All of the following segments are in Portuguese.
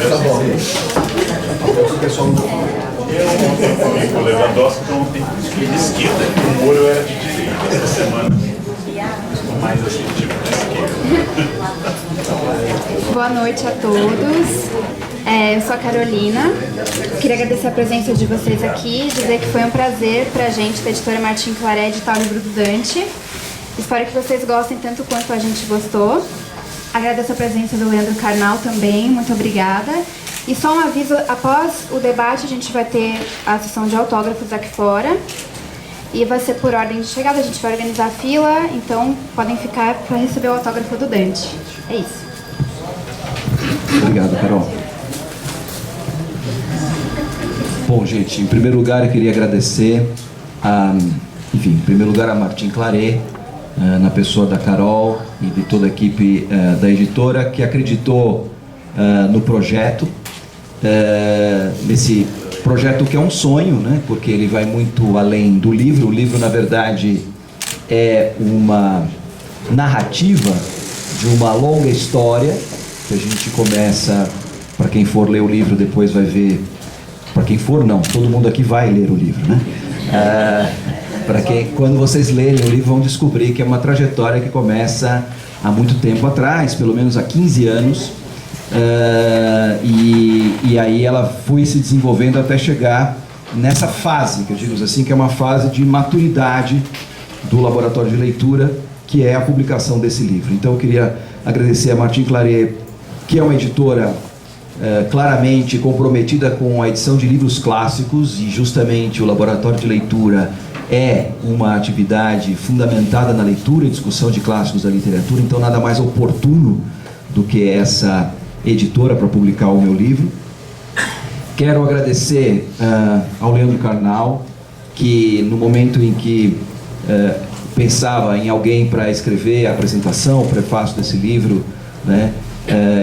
Tá bom. O pessoal não... Eu ontem comi com o Lewandowski, então ontem fui de esquerda. O molho era de direita. Essa semana estou mais assim, tipo de esquerda. Boa noite a todos. Eu sou a Carolina. Queria agradecer a presença de vocês aqui, dizer que foi um prazer pra gente, da editora Martin Claret, editar o livro do Dante. Espero que vocês gostem tanto quanto a gente gostou. Agradeço a presença do Leandro Carnal também, muito obrigada. E só um aviso, após o debate a gente vai ter a sessão de autógrafos aqui fora. E vai ser por ordem de chegada, a gente vai organizar a fila, então podem ficar para receber o autógrafo do Dante. É isso. Obrigado, Carol. Bom, gente, em primeiro lugar eu queria agradecer em primeiro lugar a Martin Claret, na pessoa da Carol e de toda a equipe da editora, que acreditou no projeto, nesse projeto que é um sonho, né? Porque ele vai muito além do livro. O livro, na verdade, é uma narrativa de uma longa história que a gente começa. Para quem for ler o livro depois vai ver. Para quem for, não, todo mundo aqui vai ler o livro, né? Quando vocês lerem o livro vão descobrir que é uma trajetória que começa há muito tempo atrás, pelo menos há 15 anos, e aí ela foi se desenvolvendo até chegar nessa fase, que eu digo assim, que é uma fase de maturidade do Laboratório de Leitura, que é a publicação desse livro. Então eu queria agradecer a Martin Claret, que é uma editora claramente comprometida com a edição de livros clássicos, e justamente o Laboratório de Leitura é uma atividade fundamentada na leitura e discussão de clássicos da literatura, então nada mais oportuno do que essa editora para publicar o meu livro. Quero agradecer ao Leandro Carnal, que no momento em que pensava em alguém para escrever a apresentação, o prefácio desse livro, né,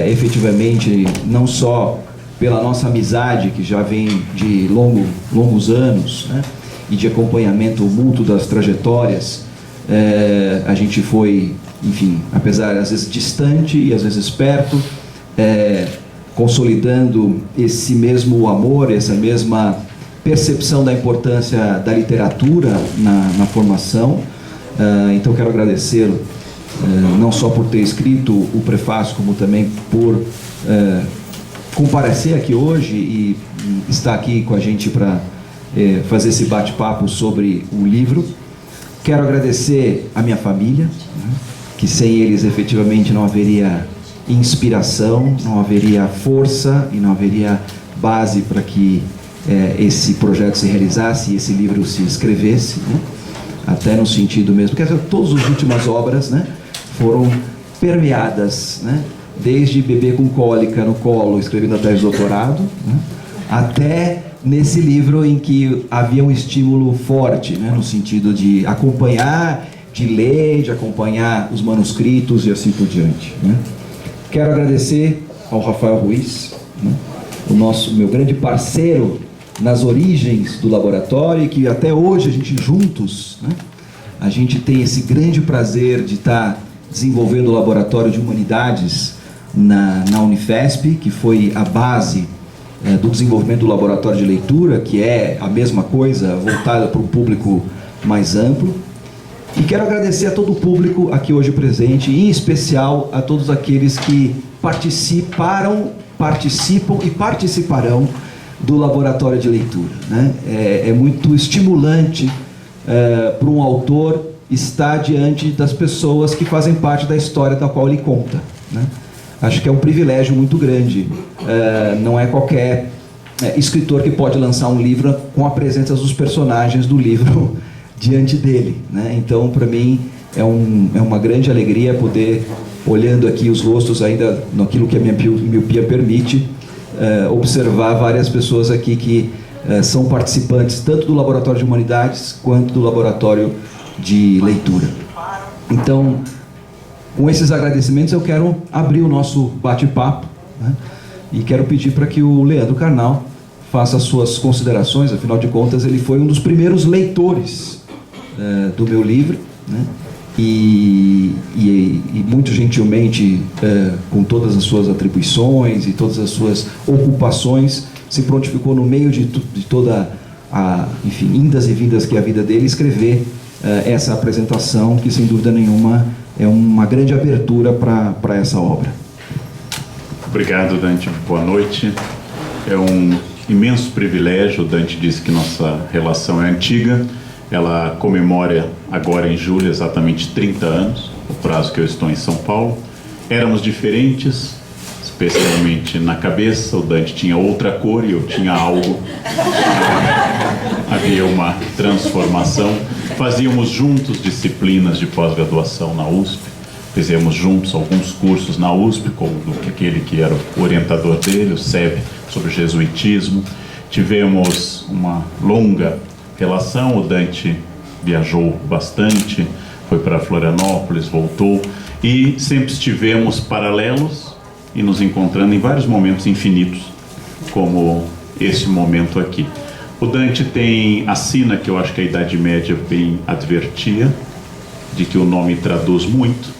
efetivamente, não só pela nossa amizade, que já vem de longos anos, né, e de acompanhamento mútuo das trajetórias, a gente foi, enfim, apesar às vezes distante e às vezes perto, consolidando esse mesmo amor, essa mesma percepção da importância da literatura na formação. Então quero agradecê-lo não só por ter escrito o prefácio, como também por comparecer aqui hoje e estar aqui com a gente para fazer esse bate-papo sobre o livro. Quero agradecer a minha família, né, que sem eles efetivamente não haveria inspiração, não haveria força e não haveria base para que esse projeto se realizasse e esse livro se escrevesse, né? Até no sentido mesmo, porque todas as últimas obras, né, foram permeadas, né, desde bebê com cólica no colo, escrevendo a tese de doutorado, né, até nesse livro em que havia um estímulo forte, né, no sentido de acompanhar, de ler, de acompanhar os manuscritos e assim por diante, né. Quero agradecer ao Rafael Ruiz, né, meu grande parceiro nas origens do laboratório, e que até hoje a gente juntos, né, a gente tem esse grande prazer de estar desenvolvendo o Laboratório de Humanidades na Unifesp, que foi a base do desenvolvimento do Laboratório de Leitura, que é a mesma coisa, voltada para um público mais amplo. E quero agradecer a todo o público aqui hoje presente, e em especial a todos aqueles que participam e participarão do Laboratório de Leitura, né? É muito estimulante para um autor estar diante das pessoas que fazem parte da história da qual ele conta, né? Acho que é um privilégio muito grande. Não é qualquer escritor que pode lançar um livro com a presença dos personagens do livro diante dele, né? Então, para mim, é uma grande alegria poder, olhando aqui os rostos ainda naquilo que a minha miopia permite, observar várias pessoas aqui que são participantes tanto do Laboratório de Humanidades quanto do Laboratório de Leitura. Então, com esses agradecimentos, eu quero abrir o nosso bate-papo, né? E quero pedir para que o Leandro Carnal faça as suas considerações. Afinal de contas, ele foi um dos primeiros leitores do meu livro, né? e muito gentilmente, com todas as suas atribuições e todas as suas ocupações, se prontificou no meio de toda enfim, indas e vindas que é a vida dele, escrever essa apresentação, que sem dúvida nenhuma é uma grande abertura para essa obra. Obrigado, Dante. Boa noite. É um imenso privilégio. O Dante disse que nossa relação é antiga. Ela comemora agora em julho exatamente 30 anos, o prazo que eu estou em São Paulo. Éramos diferentes, especialmente na cabeça. O Dante tinha outra cor e eu tinha algo. Havia uma transformação. Fazíamos juntos disciplinas de pós-graduação na USP. Fizemos juntos alguns cursos na USP, como aquele que era o orientador dele, o SEB, sobre jesuitismo. Tivemos uma longa relação. O Dante viajou bastante, foi para Florianópolis, voltou, e sempre estivemos paralelos e nos encontrando em vários momentos infinitos, como esse momento aqui. O Dante tem a sina que eu acho que a Idade Média bem advertia, de que o nome traduz muito.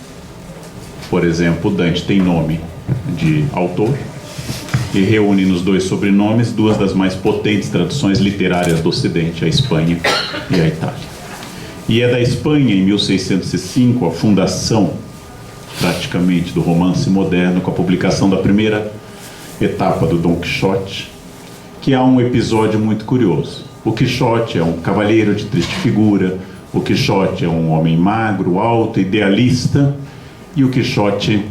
Por exemplo, o Dante tem nome de autor e reúne nos dois sobrenomes duas das mais potentes traduções literárias do Ocidente, a Espanha e a Itália. E é da Espanha, em 1605, a fundação, praticamente, do romance moderno, com a publicação da primeira etapa do Dom Quixote, que há um episódio muito curioso. O Quixote é um cavalheiro de triste figura, o Quixote é um homem magro, alto, idealista, e o Quixote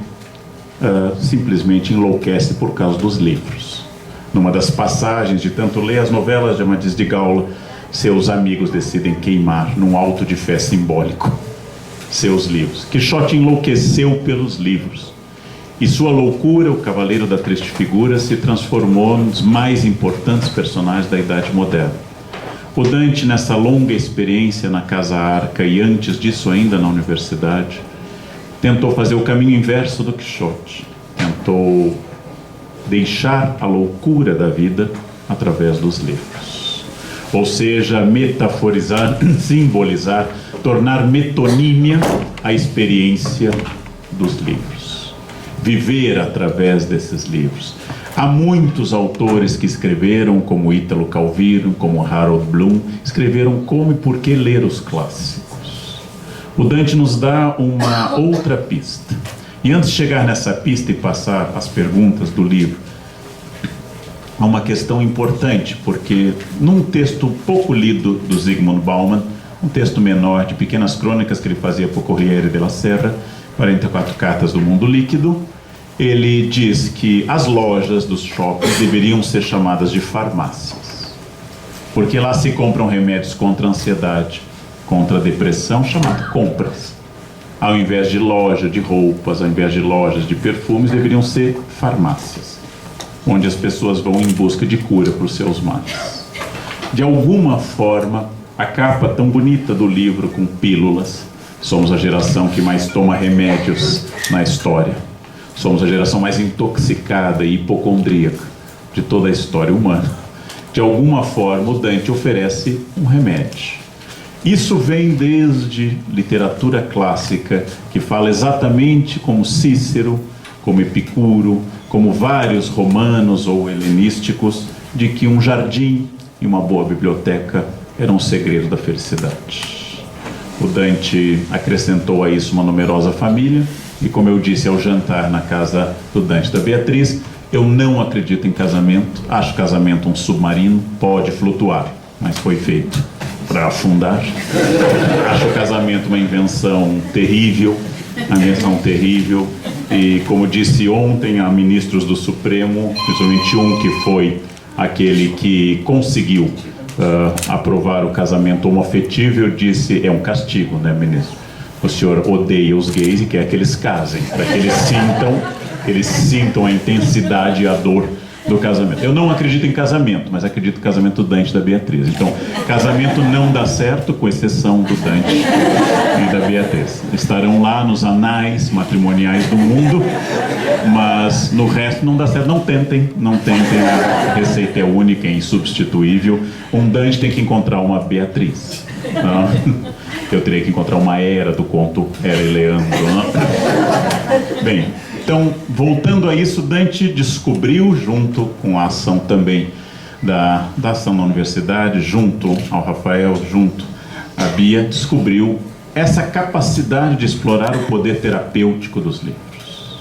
simplesmente enlouquece por causa dos livros. Numa das passagens de tanto ler as novelas de Amadís de Gaula, seus amigos decidem queimar num auto de fé simbólico seus livros. Quixote enlouqueceu pelos livros. E sua loucura, o cavaleiro da triste figura, se transformou num dos mais importantes personagens da Idade Moderna. O Dante, nessa longa experiência na Casa Arca e antes disso ainda na universidade, tentou fazer o caminho inverso do Quixote. Tentou deixar a loucura da vida através dos livros. Ou seja, metaforizar, simbolizar, tornar metonímia a experiência dos livros. Viver através desses livros. Há muitos autores que escreveram, como Ítalo Calvino, como Harold Bloom, escreveram como e por que ler os clássicos. O Dante nos dá uma outra pista. E antes de chegar nessa pista e passar as perguntas do livro, há uma questão importante, porque num texto pouco lido do Zygmunt Bauman, um texto menor de pequenas crônicas que ele fazia para o Corriere della Sera, 44 cartas do mundo líquido, ele diz que as lojas dos shoppings deveriam ser chamadas de farmácias, porque lá se compram remédios contra a ansiedade, contra a depressão, chamado compras. Ao invés de loja de roupas, ao invés de lojas de perfumes, deveriam ser farmácias, onde as pessoas vão em busca de cura para os seus males. De alguma forma, a capa tão bonita do livro com pílulas, somos a geração que mais toma remédios na história. Somos a geração mais intoxicada e hipocondríaca de toda a história humana. De alguma forma, o Dante oferece um remédio. Isso vem desde literatura clássica, que fala exatamente como Cícero, como Epicuro, como vários romanos ou helenísticos, de que um jardim e uma boa biblioteca eram um segredo da felicidade. O Dante acrescentou a isso uma numerosa família, e como eu disse ao jantar na casa do Dante e da Beatriz, eu não acredito em casamento, acho casamento um submarino, pode flutuar, mas foi feito para afundar. Acho o casamento uma invenção terrível, e como disse ontem a ministros do Supremo, principalmente um que foi aquele que conseguiu aprovar o casamento homoafetivo, eu disse, é um castigo, né, ministro? O senhor odeia os gays e quer que eles casem, para que eles sintam a intensidade e a dor do casamento. Eu não acredito em casamento, mas acredito no casamento do Dante e da Beatriz. Então, casamento não dá certo, com exceção do Dante e da Beatriz. Estarão lá nos anais matrimoniais do mundo, mas no resto não dá certo. Não tentem, a receita é única e insubstituível. Um Dante tem que encontrar uma Beatriz. Não? Eu teria que encontrar uma Hera do conto Hera e Leandro. Não? Bem, então, voltando a isso, Dante descobriu, junto com a ação também da ação na universidade, junto ao Rafael, junto à Bia, descobriu essa capacidade de explorar o poder terapêutico dos livros.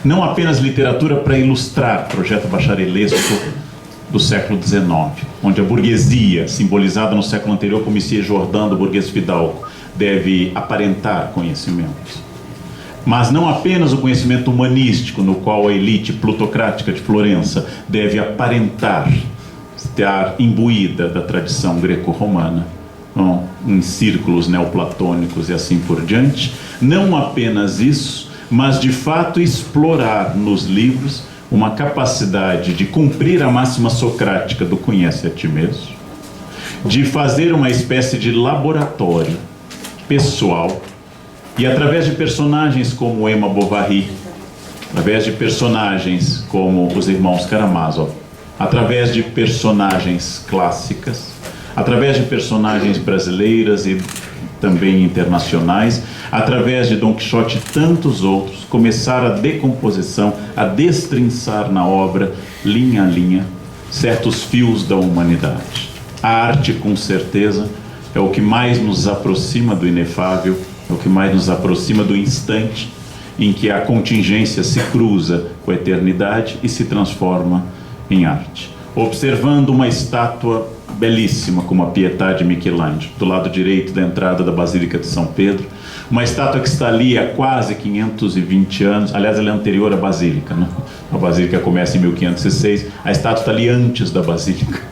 Não apenas literatura para ilustrar projeto bacharelesco do século XIX, onde a burguesia, simbolizada no século anterior como Monsieur Jordan, do burguês fidalgo, deve aparentar conhecimento. Mas não apenas o conhecimento humanístico, no qual a elite plutocrática de Florença deve aparentar estar imbuída da tradição greco-romana, em círculos neoplatônicos e assim por diante. Não apenas isso, mas de fato explorar nos livros uma capacidade de cumprir a máxima socrática do conhece a ti mesmo, de fazer uma espécie de laboratório pessoal, e através de personagens como Emma Bovary, através de personagens como os irmãos Karamazov, através de personagens clássicas, através de personagens brasileiras e também internacionais, através de Dom Quixote e tantos outros, começar a decomposição, a destrinçar na obra, linha a linha, certos fios da humanidade. A arte, com certeza, é o que mais nos aproxima do inefável, é o que mais nos aproxima do instante em que a contingência se cruza com a eternidade e se transforma em arte. Observando uma estátua belíssima como a Pietà de Michelangelo, do lado direito da entrada da Basílica de São Pedro, uma estátua que está ali há quase 520 anos, aliás, ela é anterior à Basílica, né? A Basílica começa em 1506, a estátua está ali antes da Basílica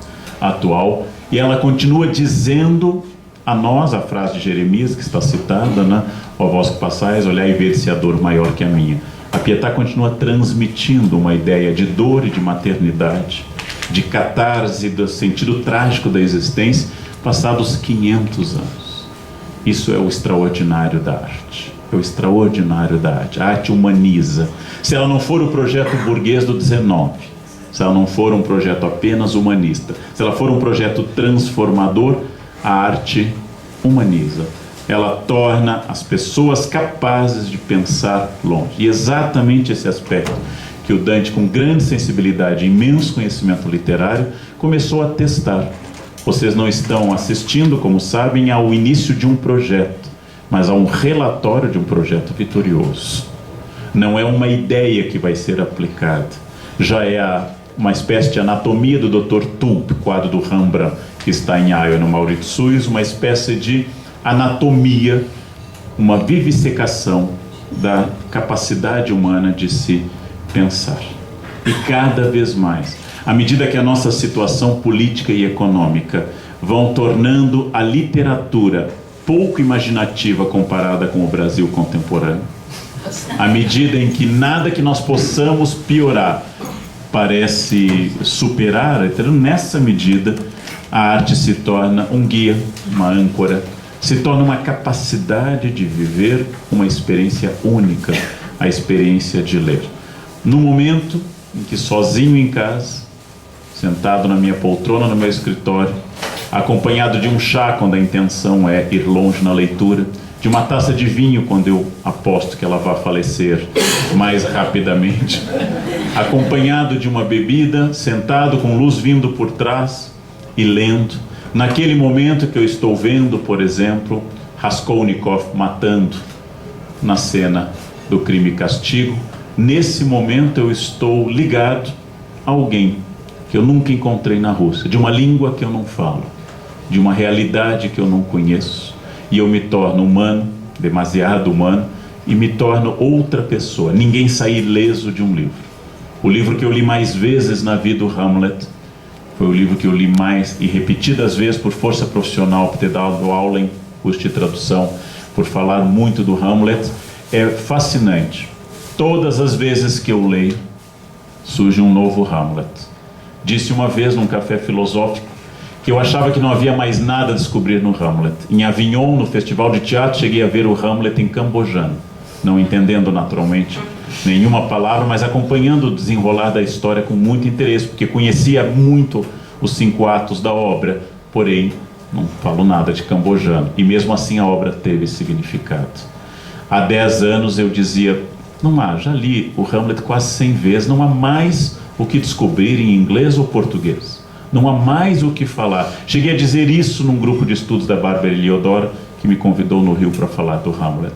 atual, e ela continua dizendo a nós, a frase de Jeremias, que está citada, né? Ó vós que passais, olhai e ver se há dor maior que a minha. A Pietà continua transmitindo uma ideia de dor e de maternidade, de catarse, do sentido trágico da existência, passados 500 anos. Isso é o extraordinário da arte. É o extraordinário da arte. A arte humaniza. Se ela não for o projeto burguês do 19, se ela não for um projeto apenas humanista, se ela for um projeto transformador, a arte humaniza. Ela torna as pessoas capazes de pensar longe. E exatamente esse aspecto que o Dante, com grande sensibilidade e imenso conhecimento literário, começou a testar. Vocês não estão assistindo, como sabem, ao início de um projeto, mas a um relatório de um projeto vitorioso. Não é uma ideia que vai ser aplicada. Já é uma espécie de anatomia do Dr. Tulp, quadro do Rembrandt, que está em Iowa, no Mauritshuis, uma espécie de anatomia, uma vivisecação da capacidade humana de se pensar. E cada vez mais, à medida que a nossa situação política e econômica vão tornando a literatura pouco imaginativa comparada com o Brasil contemporâneo, à medida em que nada que nós possamos piorar parece superar, nessa medida a arte se torna um guia, uma âncora, se torna uma capacidade de viver uma experiência única, a experiência de ler. No momento em que sozinho em casa, sentado na minha poltrona no meu escritório, acompanhado de um chá quando a intenção é ir longe na leitura, de uma taça de vinho quando eu aposto que ela vai falecer mais rapidamente, acompanhado de uma bebida, sentado com luz vindo por trás e lendo, naquele momento que eu estou vendo, por exemplo, Raskolnikov matando na cena do Crime e Castigo, nesse momento eu estou ligado a alguém que eu nunca encontrei na Rússia, de uma língua que eu não falo, de uma realidade que eu não conheço, e eu me torno humano, demasiado humano, e me torno outra pessoa. Ninguém sai ileso de um livro. O livro que eu li mais vezes na vida, o Hamlet, foi o livro que eu li mais e repetidas vezes por força profissional, por ter dado aula em curso de tradução, por falar muito do Hamlet. É fascinante. Todas as vezes que eu leio, surge um novo Hamlet. Disse uma vez num café filosófico que eu achava que não havia mais nada a descobrir no Hamlet. Em Avignon, no festival de teatro, cheguei a ver o Hamlet em cambojano, não entendendo naturalmente nenhuma palavra, mas acompanhando o desenrolar da história com muito interesse, porque conhecia muito os 5 atos da obra, porém não falo nada de cambojano, e mesmo assim a obra teve significado. Há 10 anos eu dizia, não há, já li o Hamlet quase 100 vezes, não há mais o que descobrir em inglês ou português. Não há mais o que falar. Cheguei a dizer isso num grupo de estudos da Bárbara Eliodoro, que me convidou no Rio para falar do Hamlet.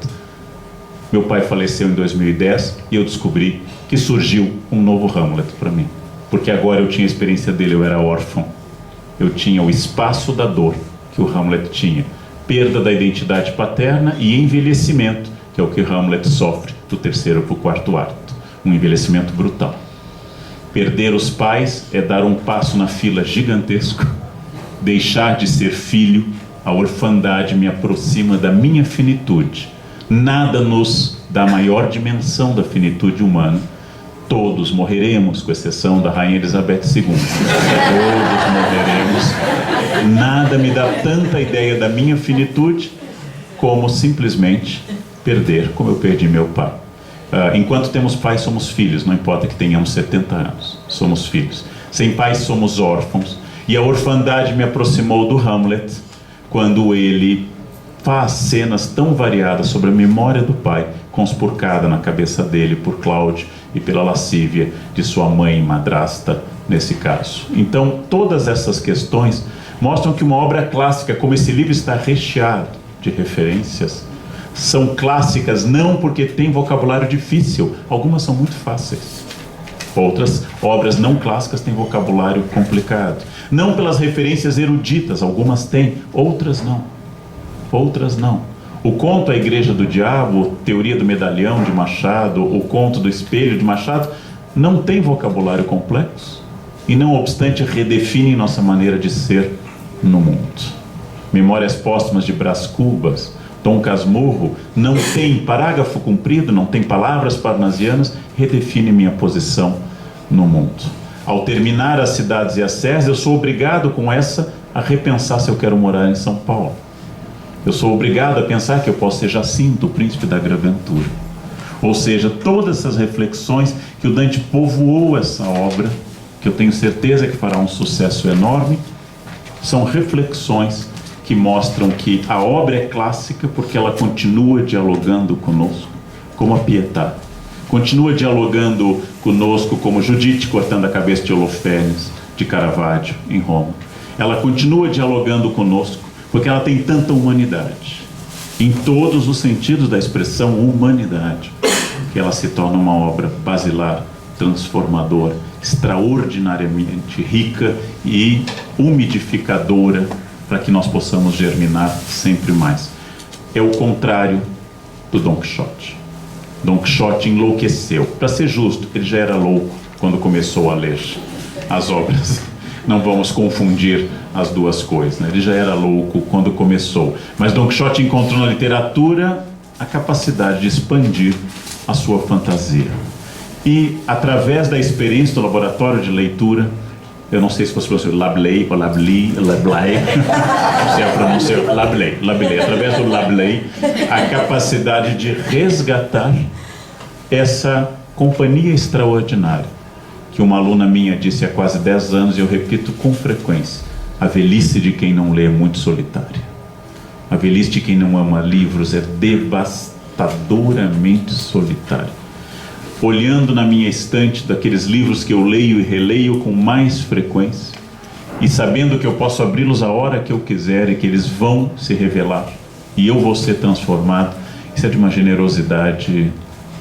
Meu pai faleceu em 2010 e eu descobri que surgiu um novo Hamlet para mim. Porque agora eu tinha a experiência dele, eu era órfão. Eu tinha o espaço da dor que o Hamlet tinha. Perda da identidade paterna e envelhecimento, que é o que Hamlet sofre do 3º para o 4º ato. Um envelhecimento brutal. Perder os pais é dar um passo na fila gigantesco. Deixar de ser filho, a orfandade me aproxima da minha finitude. Nada nos dá maior dimensão da finitude humana. Todos morreremos, com exceção da Rainha Elizabeth II. Todos morreremos. Nada me dá tanta ideia da minha finitude como simplesmente perder, como eu perdi meu pai. Enquanto temos pais, somos filhos, não importa que tenhamos 70 anos, somos filhos. Sem pais, somos órfãos. E a orfandade me aproximou do Hamlet, quando ele faz cenas tão variadas sobre a memória do pai, conspurcada na cabeça dele por Cláudio e pela lascívia de sua mãe madrasta, nesse caso. Então, todas essas questões mostram que uma obra clássica, como esse livro está recheado de referências, são clássicas não porque tem vocabulário difícil, algumas são muito fáceis. Outras obras não clássicas têm vocabulário complicado. Não pelas referências eruditas, algumas têm, outras não. Outras não. O conto A Igreja do Diabo, Teoria do Medalhão de Machado, o conto do Espelho de Machado, não tem vocabulário complexo e, não obstante, redefinem nossa maneira de ser no mundo. Memórias Póstumas de Brás Cubas, Dom Casmurro, não tem parágrafo comprido, não tem palavras parnasianas, redefine minha posição no mundo. Ao terminar As Cidades e as Serras, eu sou obrigado com essa a repensar se eu quero morar em São Paulo. Eu sou obrigado a pensar que eu posso ser Jacinto, o príncipe da Graventura. Ou seja, todas essas reflexões que o Dante povoou essa obra, que eu tenho certeza que fará um sucesso enorme, são reflexões que mostram que a obra é clássica porque ela continua dialogando conosco, como a Pietà. Continua dialogando conosco como Judite cortando a cabeça de Holoférnes, de Caravaggio, em Roma. Ela continua dialogando conosco porque ela tem tanta humanidade, em todos os sentidos da expressão humanidade, que ela se torna uma obra basilar, transformadora, extraordinariamente rica e umidificadora para que nós possamos germinar sempre mais. É o contrário do Dom Quixote. Dom Quixote enlouqueceu. Para ser justo, ele já era louco quando começou a ler as obras. Não vamos confundir as duas coisas, né? Ele já era louco quando começou. Mas Dom Quixote encontrou na literatura a capacidade de expandir a sua fantasia. E, através da experiência do laboratório de leitura, eu não sei se você pronuncia Lablay ou Lablay, não sei a pronúncia, Lablay, através do Lablay, a capacidade de resgatar essa companhia extraordinária, que uma aluna minha disse há quase 10 anos, e eu repito com frequência: a velhice de quem não lê é muito solitária. A velhice de quem não ama livros é devastadoramente solitária. Olhando na minha estante daqueles livros que eu leio e releio com mais frequência, e sabendo que eu posso abri-los a hora que eu quiser e que eles vão se revelar, e eu vou ser transformado, isso é de uma generosidade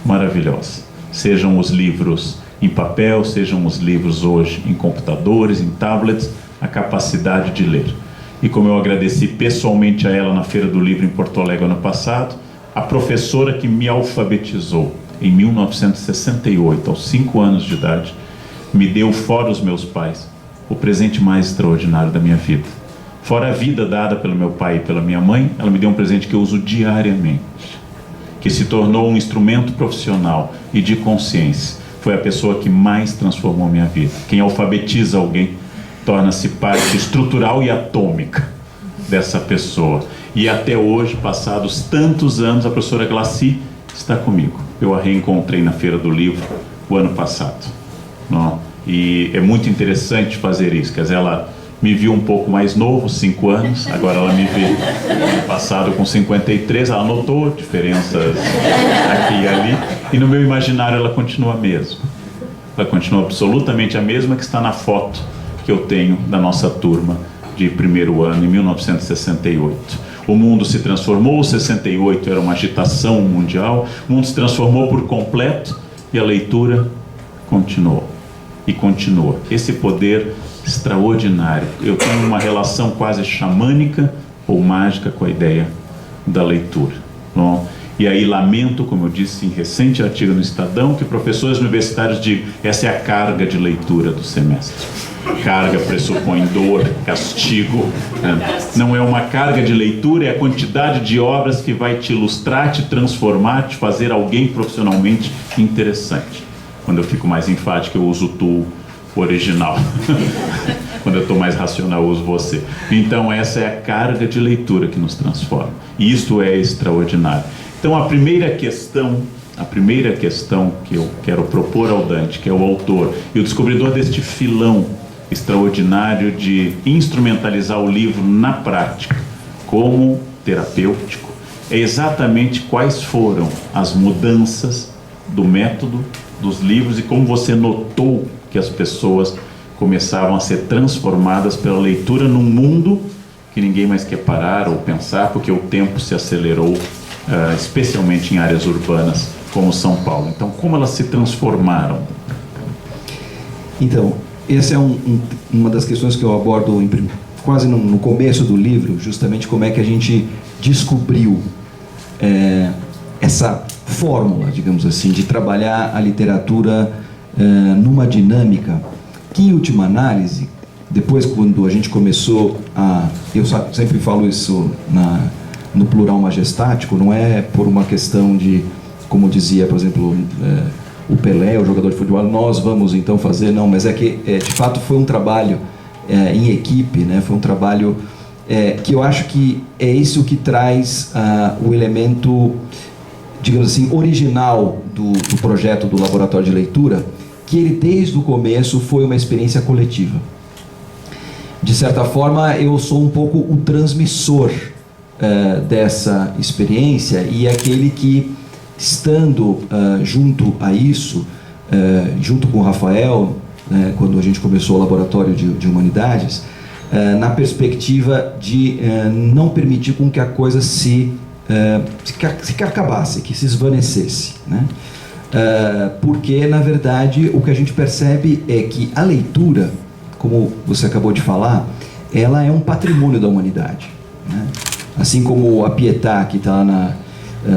maravilhosa. Sejam os livros em papel, sejam os livros hoje em computadores, em tablets, a capacidade de ler. E como eu agradeci pessoalmente a ela na Feira do Livro em Porto Alegre ano passado, a professora que me alfabetizou em 1968, aos 5 anos de idade, me deu, fora os meus pais, o presente mais extraordinário da minha vida. Fora a vida dada pelo meu pai e pela minha mãe, ela me deu um presente que eu uso diariamente, que se tornou um instrumento profissional e de consciência. foi a pessoa que mais transformou minha vida. Quem alfabetiza alguém torna-se parte estrutural e atômica dessa pessoa. E até hoje, passados tantos anos, a professora Glacy está comigo. Eu a reencontrei na Feira do Livro o ano passado. Não? E é muito interessante fazer isso. Quer dizer, ela me viu um pouco mais novo, 5 anos, agora ela me vê no passado com 53, ela notou diferenças aqui e ali, e no meu imaginário ela continua a mesma. Ela continua absolutamente a mesma que está na foto que eu tenho da nossa turma de primeiro ano, em 1968. O mundo se transformou, 68 era uma agitação mundial, o mundo se transformou por completo e a leitura continuou. E continua. Esse poder extraordinário. Eu tenho uma relação quase xamânica ou mágica com a ideia da leitura. Não? E aí lamento, como eu disse em recente artigo no Estadão, que professores universitários digam: essa é a carga de leitura do semestre. Carga pressupõe dor, castigo. Não é uma carga de leitura, é a quantidade de obras que vai te ilustrar, te transformar, te fazer alguém profissionalmente interessante. Quando eu fico mais enfático, eu uso tu original. Quando eu estou mais racional, eu uso você. Então essa é a carga de leitura que nos transforma. E isto é extraordinário. Então a primeira questão que eu quero propor ao Dante, que é o autor e o descobridor deste filão extraordinário de instrumentalizar o livro na prática como terapêutico, é exatamente quais foram as mudanças do método dos livros e como você notou que as pessoas começavam a ser transformadas pela leitura num mundo que ninguém mais quer parar ou pensar, porque o tempo se acelerou, especialmente em áreas urbanas como São Paulo. Então, como elas se transformaram? Então, essa é uma das questões que eu abordo quase no começo do livro, justamente como é que a gente descobriu essa fórmula, digamos assim, de trabalhar a literatura numa dinâmica que, em última análise, depois quando a gente começou eu sempre falo isso no plural majestático, não é por uma questão de, como dizia, por exemplo, o Pelé, o jogador de futebol, nós vamos então fazer, não, mas é que de fato foi um trabalho em equipe, né? Foi um trabalho que eu acho que é isso que traz o elemento, digamos assim, original do projeto do Laboratório de Leitura, que ele desde o começo foi uma experiência coletiva. De certa forma, eu sou um pouco o transmissor dessa experiência e aquele que, estando junto a isso, junto com o Rafael, quando a gente começou o Laboratório de Humanidades, na perspectiva de não permitir com que a coisa se acabasse, que se esvanecesse, né? Porque, na verdade, o que a gente percebe é que a leitura, como você acabou de falar, ela é um patrimônio da humanidade, né? Assim como a Pietà, que está lá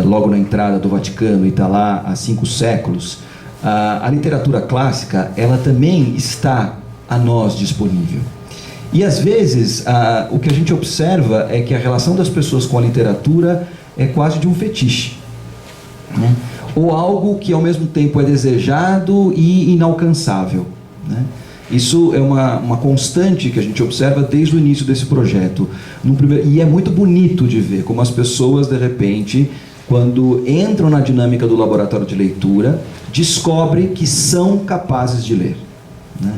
logo na entrada do Vaticano e está lá há 5 séculos, a literatura clássica, ela também está a nós disponível. E às vezes o que a gente observa é que a relação das pessoas com a literatura é quase de um fetiche, né? Ou algo que ao mesmo tempo é desejado e inalcançável, né? Isso é uma constante que a gente observa desde o início desse projeto. E é muito bonito de ver como as pessoas, de repente, quando entram na dinâmica do laboratório de leitura, descobrem que são capazes de ler, né?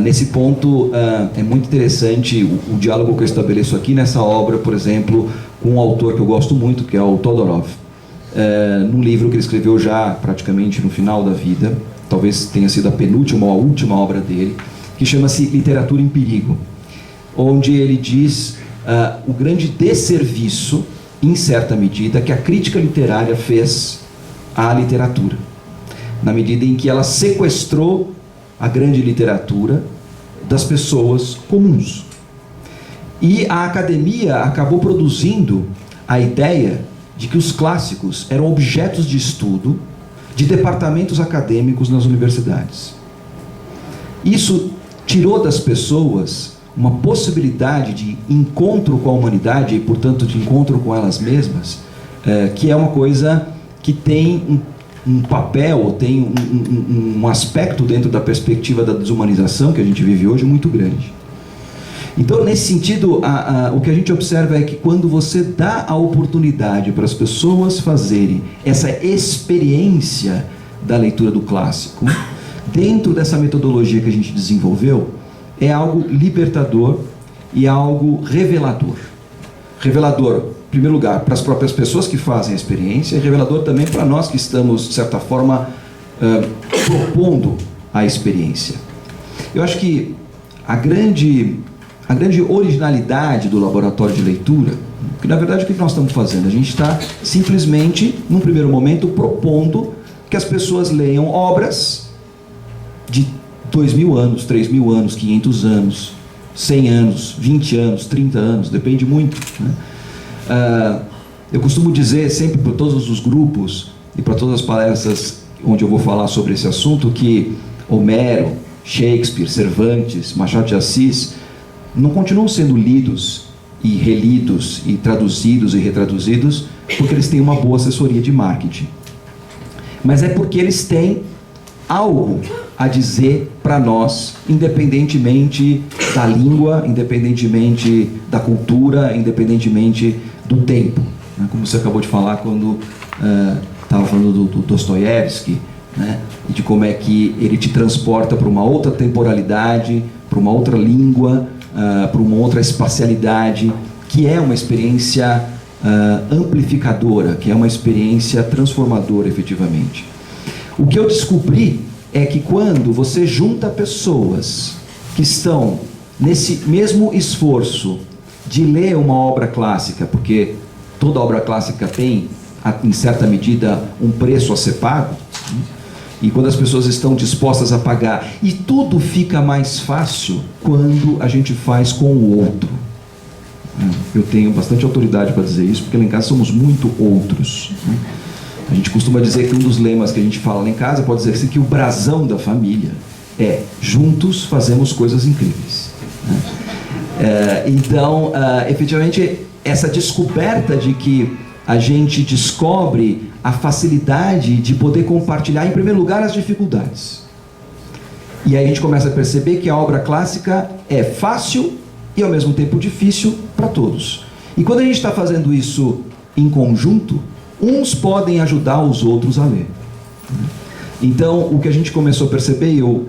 Nesse ponto, é muito interessante o diálogo que eu estabeleço aqui nessa obra, por exemplo, com um autor que eu gosto muito, que é o Todorov, num livro que ele escreveu já praticamente no final da vida, talvez tenha sido a penúltima ou a última obra dele, que chama-se Literatura em Perigo, onde ele diz o grande desserviço, em certa medida, que a crítica literária fez à literatura, na medida em que ela sequestrou a grande literatura das pessoas comuns. E a academia acabou produzindo a ideia de que os clássicos eram objetos de estudo de departamentos acadêmicos nas universidades. Isso tirou das pessoas uma possibilidade de encontro com a humanidade e, portanto, de encontro com elas mesmas, que é uma coisa que tem um papel, ou tem um aspecto dentro da perspectiva da desumanização que a gente vive hoje muito grande. Então, nesse sentido, o que a gente observa é que quando você dá a oportunidade para as pessoas fazerem essa experiência da leitura do clássico, dentro dessa metodologia que a gente desenvolveu, é algo libertador e algo revelador. Revelador, em primeiro lugar, para as próprias pessoas que fazem a experiência, e revelador também para nós que estamos, de certa forma, propondo a experiência. Eu acho que a grande originalidade do laboratório de leitura, que na verdade o que nós estamos fazendo? A gente está simplesmente, num primeiro momento, propondo que as pessoas leiam obras de 2.000 anos, 3.000 anos, 500 anos, 100 anos, 20 anos, 30 anos, depende muito, né? Eu costumo dizer sempre para todos os grupos e para todas as palestras onde eu vou falar sobre esse assunto que Homero, Shakespeare, Cervantes, Machado de Assis não continuam sendo lidos e relidos e traduzidos e retraduzidos porque eles têm uma boa assessoria de marketing, mas é porque eles têm algo a dizer para nós, independentemente da língua, independentemente da cultura, independentemente do tempo, né? Como você acabou de falar quando estava falando do Dostoiévski, né? E de como é que ele te transporta para uma outra temporalidade, para uma outra língua, para uma outra espacialidade, que é uma experiência amplificadora, que é uma experiência transformadora, efetivamente. O que eu descobri é que quando você junta pessoas que estão nesse mesmo esforço de ler uma obra clássica, porque toda obra clássica tem, em certa medida, um preço a ser pago, né? E quando as pessoas estão dispostas a pagar, e tudo fica mais fácil quando a gente faz com o outro. Eu tenho bastante autoridade para dizer isso, porque lá em casa somos muito outros, né? A gente costuma dizer que um dos lemas que a gente fala lá em casa pode dizer assim, que o brasão da família é juntos fazemos coisas incríveis, né? Então, efetivamente, essa descoberta de que a gente descobre a facilidade de poder compartilhar, em primeiro lugar, as dificuldades. E aí a gente começa a perceber que a obra clássica é fácil e, ao mesmo tempo, difícil para todos. E quando a gente está fazendo isso em conjunto, uns podem ajudar os outros a ler. Então, o que a gente começou a perceber, e eu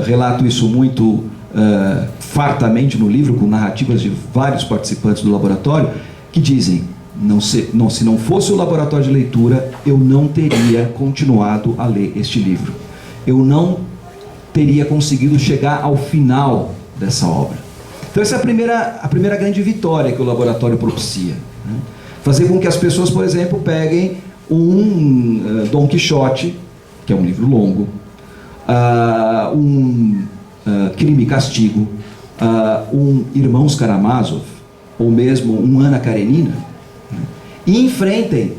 relato isso muito fartamente no livro, com narrativas de vários participantes do laboratório, que dizem, se não fosse o laboratório de leitura, eu não teria continuado a ler este livro. Eu não teria conseguido chegar ao final dessa obra. Então essa é a primeira grande vitória que o laboratório propicia, né? Fazer com que as pessoas, por exemplo, peguem um Dom Quixote, que é um livro longo, Crime e Castigo, um Irmãos Karamazov, ou mesmo um Ana Karenina, né? E enfrentem.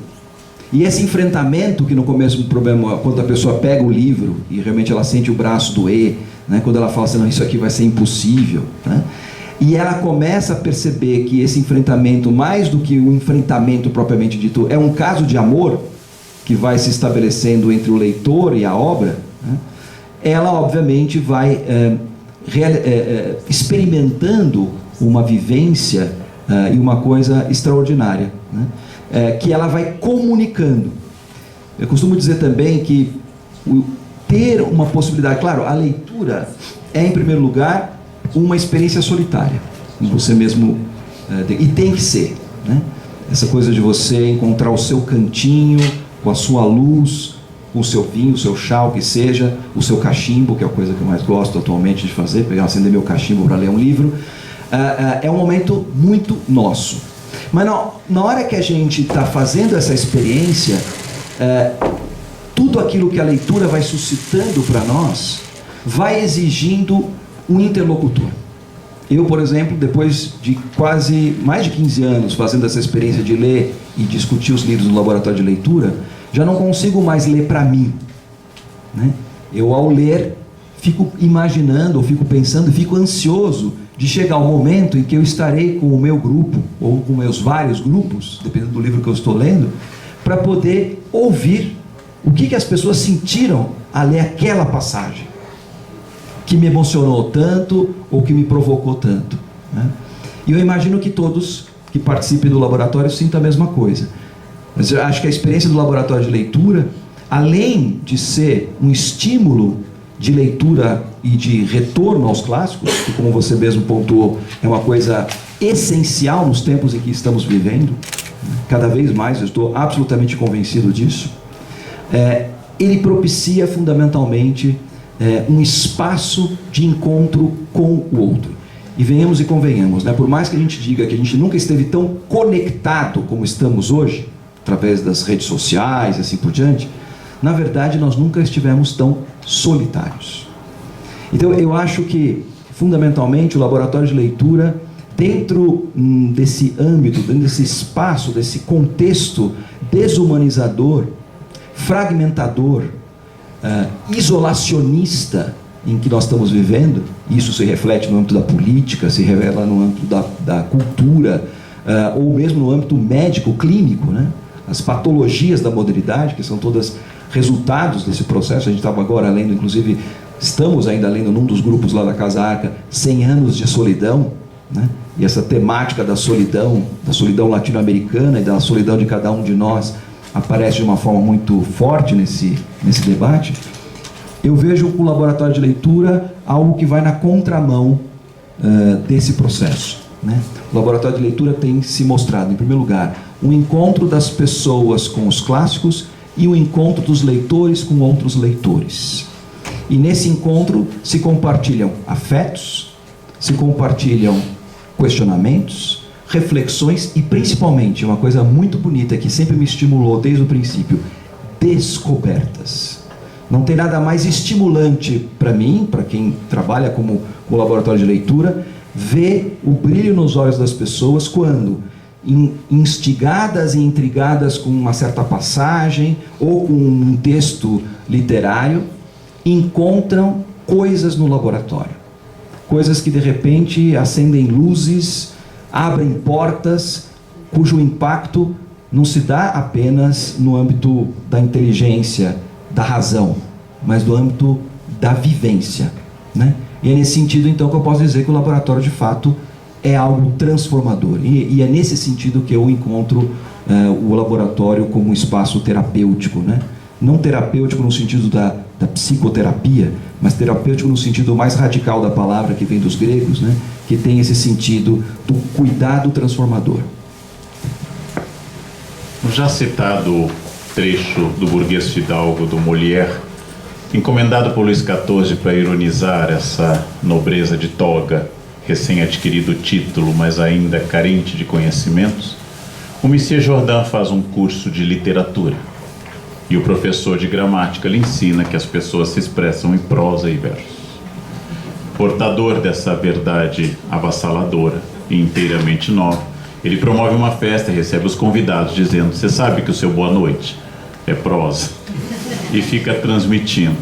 E esse enfrentamento, que no começo do problema, quando a pessoa pega o livro e realmente ela sente o braço doer, né? Quando ela fala assim, não, isso aqui vai ser impossível, né? E ela começa a perceber que esse enfrentamento, mais do que o enfrentamento propriamente dito, é um caso de amor que vai se estabelecendo entre o leitor e a obra, né? Ela obviamente vai experimentando uma vivência e uma coisa extraordinária, né? Que ela vai comunicando. Eu costumo dizer também que ter uma possibilidade, claro, a leitura é em primeiro lugar uma experiência solitária, você mesmo e tem que ser, né? Essa coisa de você encontrar o seu cantinho com a sua luz, com o seu vinho, o seu chá, o que seja, o seu cachimbo, que é a coisa que eu mais gosto atualmente de fazer, pegar, acender meu cachimbo para ler um livro. É um momento muito nosso. Mas na hora que a gente está fazendo essa experiência, tudo aquilo que a leitura vai suscitando para nós vai exigindo um interlocutor. Eu, por exemplo, depois de quase mais de 15 anos fazendo essa experiência de ler e discutir os livros no laboratório de leitura, já não consigo mais ler para mim, né? Eu, ao ler, fico imaginando, ou fico pensando, fico ansioso de chegar ao momento em que eu estarei com o meu grupo, ou com meus vários grupos, dependendo do livro que eu estou lendo, para poder ouvir o que as pessoas sentiram a ler aquela passagem que me emocionou tanto ou que me provocou tanto, né? E eu imagino que todos que participem do laboratório sintam a mesma coisa. Mas eu acho que a experiência do laboratório de leitura, além de ser um estímulo de leitura e de retorno aos clássicos, que, como você mesmo pontuou, é uma coisa essencial nos tempos em que estamos vivendo, cada vez mais, eu estou absolutamente convencido disso, ele propicia fundamentalmente um espaço de encontro com o outro. E venhamos e convenhamos, né? Por mais que a gente diga que a gente nunca esteve tão conectado como estamos hoje, através das redes sociais e assim por diante, na verdade nós nunca estivemos tão solitários. Então eu acho que, fundamentalmente, o laboratório de leitura, dentro desse âmbito, dentro desse espaço, desse contexto desumanizador, fragmentador, isolacionista em que nós estamos vivendo, isso se reflete no âmbito da política, se revela no âmbito da cultura, ou mesmo no âmbito médico, clínico, né? As patologias da modernidade, que são todas resultados desse processo. A gente estava agora lendo, inclusive, estamos ainda lendo num dos grupos lá da Casa Arca, 100 anos de solidão, né? E essa temática da solidão latino-americana e da solidão de cada um de nós, aparece de uma forma muito forte nesse debate. Eu vejo com o laboratório de leitura algo que vai na contramão desse processo, né? O laboratório de leitura tem se mostrado, em primeiro lugar, um encontro das pessoas com os clássicos e o encontro dos leitores com outros leitores. E nesse encontro se compartilham afetos, se compartilham questionamentos, reflexões e, principalmente, uma coisa muito bonita que sempre me estimulou desde o princípio, descobertas. Não tem nada mais estimulante para mim, para quem trabalha como laboratório de leitura, ver o brilho nos olhos das pessoas quando, instigadas e intrigadas com uma certa passagem ou com um texto literário, encontram coisas no laboratório. Coisas que de repente acendem luzes, abrem portas, cujo impacto não se dá apenas no âmbito da inteligência, da razão, mas no âmbito da vivência, né? E é nesse sentido, então, que eu posso dizer que o laboratório, de fato, é algo transformador. E é nesse sentido que eu encontro o laboratório como um espaço terapêutico, né? Não terapêutico no sentido da psicoterapia, mas terapêutico no sentido mais radical da palavra, que vem dos gregos, né? Que tem esse sentido do cuidado transformador. O já citado trecho do Burguês Fidalgo do Molière, encomendado por Luís XIV para ironizar essa nobreza de toga, recém-adquirido título, mas ainda carente de conhecimentos, o Monsieur Jordan faz um curso de literatura. E o professor de gramática lhe ensina que as pessoas se expressam em prosa e versos. Portador dessa verdade avassaladora e inteiramente nova, ele promove uma festa e recebe os convidados dizendo: "Você sabe que o seu boa noite é prosa", e fica transmitindo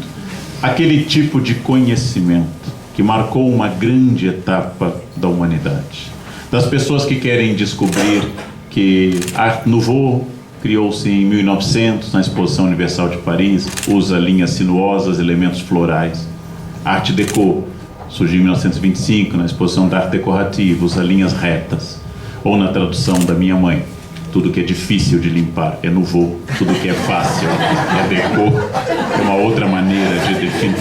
aquele tipo de conhecimento que marcou uma grande etapa da humanidade. Das pessoas que querem descobrir que Art Nouveau criou-se em 1900 na Exposição Universal de Paris, usa linhas sinuosas, elementos florais. Art Deco surgiu em 1925 na Exposição d'Art Décorative, usa linhas retas. Ou na tradução da minha mãe, tudo que é difícil de limpar é nouveau, tudo que é fácil é déco. É uma outra maneira de definir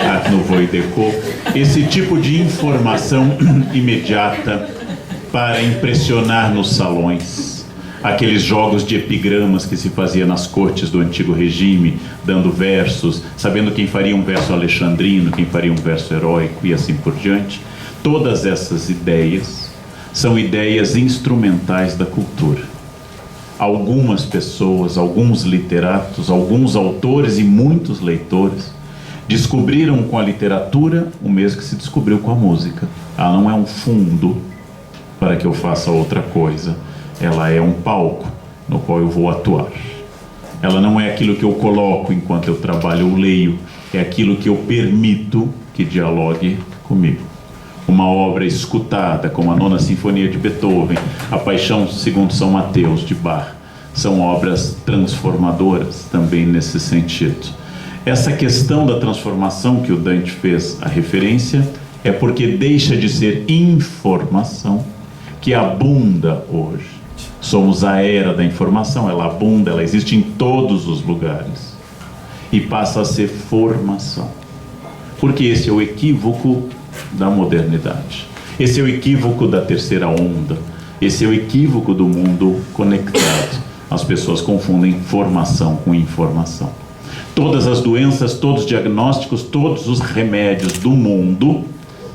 Art Nouveau e déco. Esse tipo de informação imediata para impressionar nos salões, aqueles jogos de epigramas que se fazia nas cortes do antigo regime, dando versos, sabendo quem faria um verso alexandrino, quem faria um verso heróico e assim por diante. Todas essas ideias são ideias instrumentais da cultura. Algumas pessoas, alguns literatos, alguns autores e muitos leitores descobriram com a literatura o mesmo que se descobriu com a música. Ela não é um fundo para que eu faça outra coisa. Ela é um palco no qual eu vou atuar. Ela não é aquilo que eu coloco enquanto eu trabalho ou leio. É aquilo que eu permito que dialogue comigo. Uma obra escutada, como a Nona Sinfonia de Beethoven, a Paixão segundo São Mateus, de Bach, são obras transformadoras também nesse sentido. Essa questão da transformação que o Dante fez a referência é porque deixa de ser informação, que abunda hoje. Somos a era da informação, ela abunda, ela existe em todos os lugares, e passa a ser formação. Porque esse é o equívoco da modernidade. Esse é o equívoco da terceira onda. Esse é o equívoco do mundo conectado. As pessoas confundem formação com informação. Todas as doenças, todos os diagnósticos, todos os remédios do mundo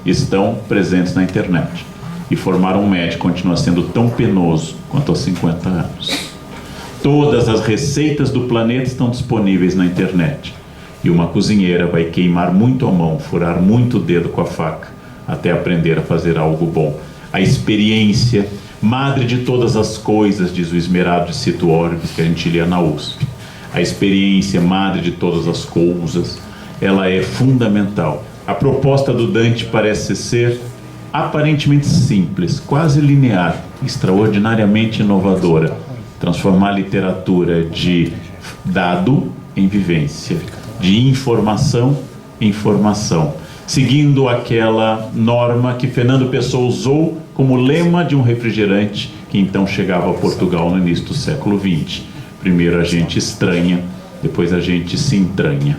estão presentes na internet. E formar um médico continua sendo tão penoso quanto há 50 anos. Todas as receitas do planeta estão disponíveis na internet. E uma cozinheira vai queimar muito a mão, furar muito o dedo com a faca, até aprender a fazer algo bom. A experiência, madre de todas as coisas, diz o esmerado de Cito Orbis, que a gente lia na USP. A experiência, madre de todas as coisas, ela é fundamental. A proposta do Dante parece ser aparentemente simples, quase linear, extraordinariamente inovadora. Transformar a literatura de dado em vivência, de informação em formação, seguindo aquela norma que Fernando Pessoa usou como lema de um refrigerante que então chegava a Portugal no início do século XX. Primeiro a gente estranha, depois a gente se entranha.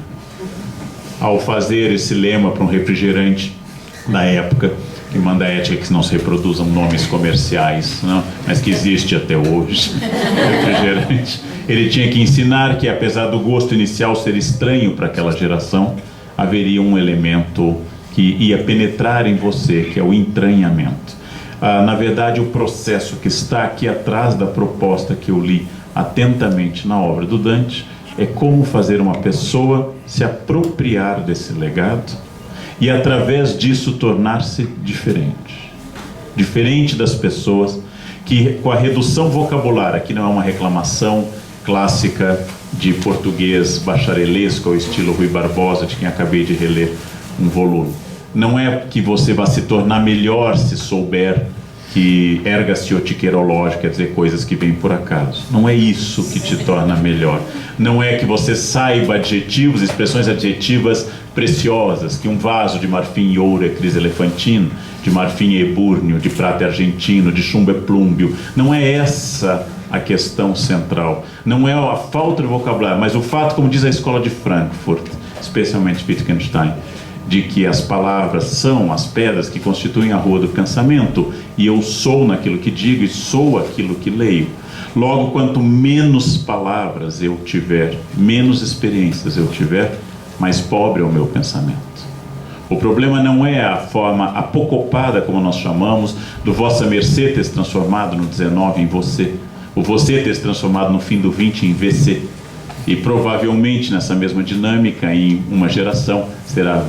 Ao fazer esse lema para um refrigerante na época, que manda a ética que não se reproduzam nomes comerciais, não, mas que existe até hoje, refrigerante, ele tinha que ensinar que, apesar do gosto inicial ser estranho para aquela geração, haveria um elemento que ia penetrar em você, que é o entranhamento. Na verdade, o processo que está aqui atrás da proposta que eu li atentamente na obra do Dante é como fazer uma pessoa se apropriar desse legado e através disso tornar-se diferente. Diferente das pessoas que, com a redução vocabular, aqui não é uma reclamação clássica de português bacharelesco ao estilo Rui Barbosa, de quem acabei de reler um volume. Não é que você vá se tornar melhor se souber que erga-siotiquerológico, quer dizer, coisas que vêm por acaso. Não é isso que te torna melhor. Não é que você saiba adjetivos, expressões adjetivas preciosas, que um vaso de marfim e ouro é criselefantino, de marfim é ebúrneo, de prata é argentino, de chumbo é plúmbio. Não é essa a questão central. Não é a falta de vocabulário, mas o fato, como diz a escola de Frankfurt, especialmente Wittgenstein, de que as palavras são as pedras que constituem a rua do pensamento, e eu sou naquilo que digo e sou aquilo que leio. Logo, quanto menos palavras eu tiver, menos experiências eu tiver, mais pobre é o meu pensamento. O problema não é a forma apocopada, como nós chamamos, do vossa mercê ter se transformado no 19 em você, o você ter se transformado no fim do 20 em VC. E provavelmente nessa mesma dinâmica, em uma geração, será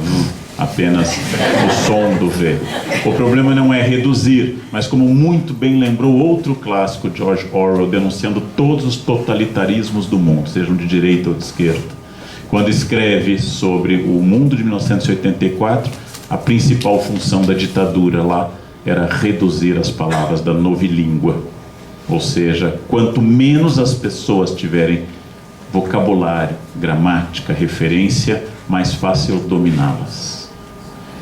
apenas o som do V. O problema não é reduzir, mas, como muito bem lembrou outro clássico, George Orwell, denunciando todos os totalitarismos do mundo, sejam de direita ou de esquerda. Quando escreve sobre o mundo de 1984, a principal função da ditadura lá era reduzir as palavras da novilíngua. Ou seja, quanto menos as pessoas tiverem vocabulário, gramática, referência, mais fácil dominá-las.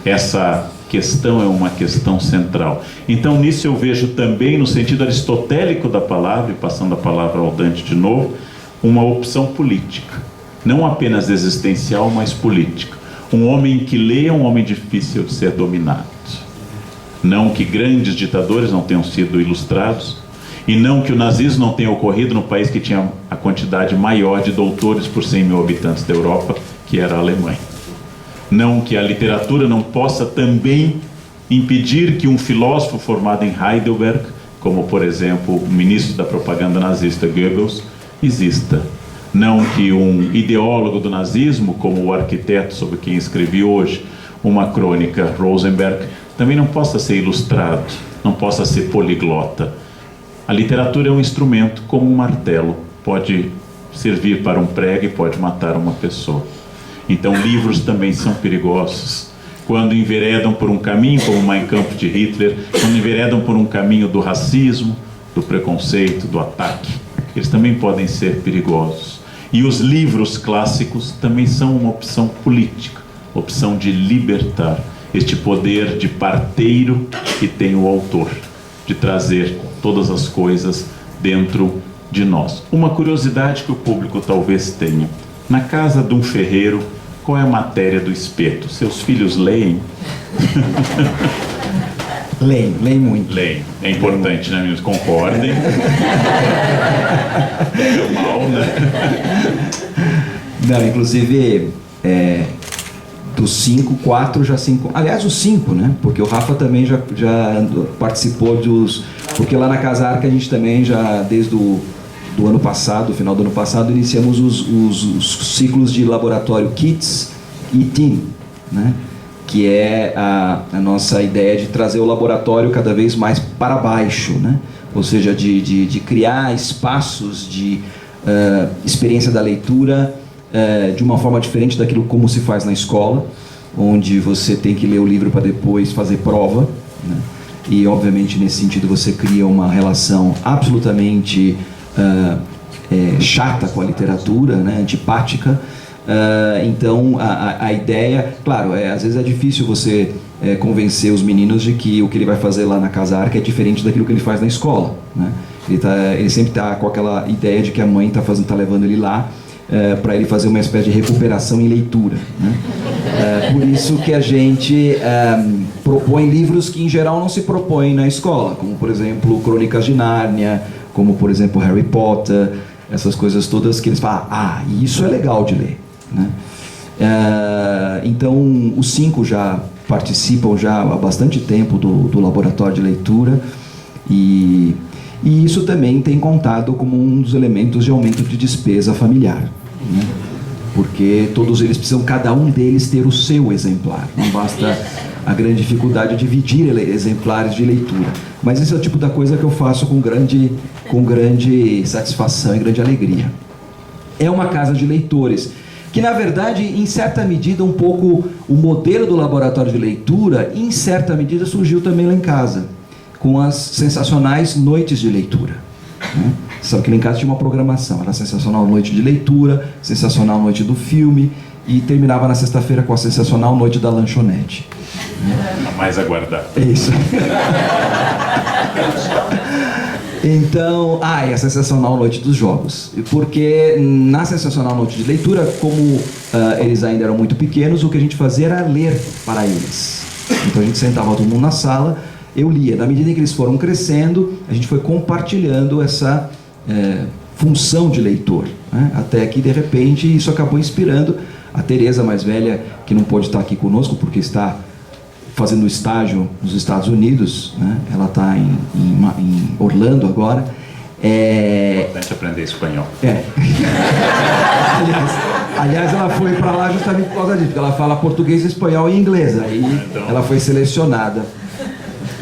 Essa questão é uma questão central. Então, nisso eu vejo também, no sentido aristotélico da palavra, e passando a palavra ao Dante de novo, uma opção política. Não apenas existencial, mas política. Um homem que lê é um homem difícil de ser dominado. Não que grandes ditadores não tenham sido ilustrados, e não que o nazismo não tenha ocorrido no país que tinha a quantidade maior de doutores por 100 mil habitantes da Europa, que era a Alemanha. Não que a literatura não possa também impedir que um filósofo formado em Heidelberg, como por exemplo o ministro da propaganda nazista Goebbels, exista. Não que um ideólogo do nazismo, como o arquiteto sobre quem escrevi hoje uma crônica, Rosenberg, também não possa ser ilustrado, não possa ser poliglota. A literatura é um instrumento como um martelo, pode servir para um prego e pode matar uma pessoa. Então livros também são perigosos. Quando enveredam por um caminho, como Mein Kampf de Hitler, quando enveredam por um caminho do racismo, do preconceito, do ataque, eles também podem ser perigosos. E os livros clássicos também são uma opção política, opção de libertar este poder de parteiro que tem o autor, de trazer todas as coisas dentro de nós. Uma curiosidade que o público talvez tenha: na casa de um ferreiro, qual é a matéria do espeto? Seus filhos leem? Leem muito. Leem. É importante, né, meninos? Concordem. É mal, né? Não, inclusive, dos 5, 4 já se... Aliás, os 5, né? Porque o Rafa também já participou dos... Porque lá na Casa Arca a gente também já, desde do ano passado, final do ano passado, iniciamos os ciclos de laboratório Kids e Teen, né? Que é a nossa ideia de trazer o laboratório cada vez mais para baixo, né? Ou seja, de criar espaços de experiência da leitura de uma forma diferente daquilo como se faz na escola, onde você tem que ler o livro para depois fazer prova, né? E obviamente nesse sentido você cria uma relação absolutamente chata com a literatura, né? Antipática. Então a ideia, claro, às vezes é difícil você convencer os meninos de que o que ele vai fazer lá na Casa Arca é diferente daquilo que ele faz na escola, né? Ele sempre está com aquela ideia de que a mãe está levando ele lá para ele fazer uma espécie de recuperação em leitura, né? Por isso que a gente propõe livros que em geral não se propõem na escola, como por exemplo Crônicas de Nárnia, como por exemplo Harry Potter, essas coisas todas que eles falam, isso é legal de ler, né? Então os 5 já participam já há bastante tempo do laboratório de leitura e isso também tem contado como um dos elementos de aumento de despesa familiar, né? Porque todos eles precisam, cada um deles, ter o seu exemplar. Não basta a grande dificuldade de dividir exemplares de leitura. Mas esse é o tipo da coisa que eu faço com grande satisfação e grande alegria. É uma casa de leitores, que na verdade, em certa medida, um pouco o modelo do laboratório de leitura, em certa medida, surgiu também lá em casa, com as sensacionais noites de leitura, né? Sabe que lá em casa tinha uma programação, era a sensacional noite de leitura, sensacional noite do filme, e terminava na sexta-feira com a sensacional noite da lanchonete. A mais aguardada. É isso. Então, e a sensacional noite dos jogos. Porque na sensacional noite de leitura, como eles ainda eram muito pequenos, o que a gente fazia era ler para eles. Então a gente sentava todo mundo na sala, eu lia. Na medida em que eles foram crescendo, a gente foi compartilhando essa função de leitor, né? Até que de repente isso acabou inspirando a Teresa, mais velha, que não pôde estar aqui conosco porque está fazendo estágio nos Estados Unidos, né? Ela está em Orlando agora. É importante aprender espanhol. Aliás, ela foi para lá justamente por causa disso, porque ela fala português, espanhol e inglês. Aí então ela foi selecionada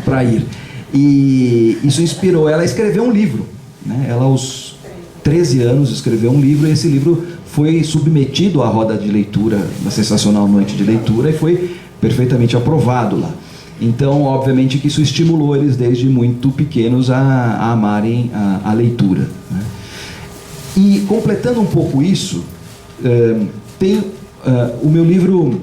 para ir. E isso inspirou ela a escrever um livro, né? Ela, aos 13 anos, escreveu um livro, e esse livro foi submetido à roda de leitura, da sensacional noite de leitura, e foi perfeitamente aprovado lá. Então, obviamente que isso estimulou eles desde muito pequenos a amarem a leitura, né? E completando um pouco isso, o meu livro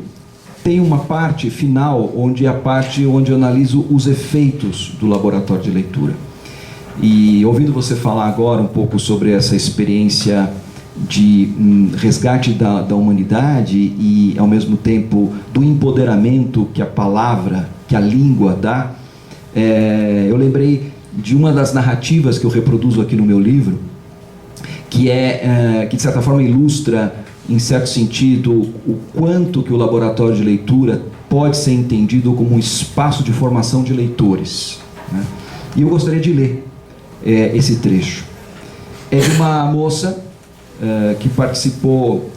tem uma parte final, onde é a parte onde eu analiso os efeitos do laboratório de leitura. E ouvindo você falar agora um pouco sobre essa experiência de resgate da humanidade e, ao mesmo tempo, do empoderamento que a palavra, que a língua dá, eu lembrei de uma das narrativas que eu reproduzo aqui no meu livro, que de certa forma ilustra, em certo sentido, o quanto que o laboratório de leitura pode ser entendido como um espaço de formação de leitores, né? E eu gostaria de ler esse trecho. É de uma moça que participou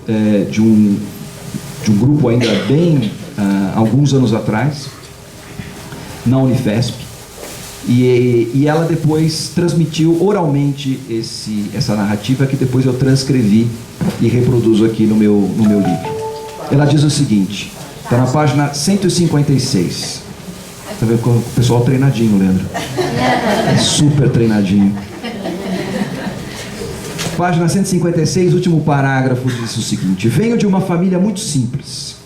de um grupo ainda bem alguns anos atrás, na Unifesp, e ela depois transmitiu oralmente essa narrativa, que depois eu transcrevi e reproduzo aqui no meu livro. Ela diz o seguinte, está na página 156. Tá vendo como o pessoal treinadinho, Leandro? É super treinadinho. Página 156, último parágrafo, diz o seguinte: venho de uma família muito simples.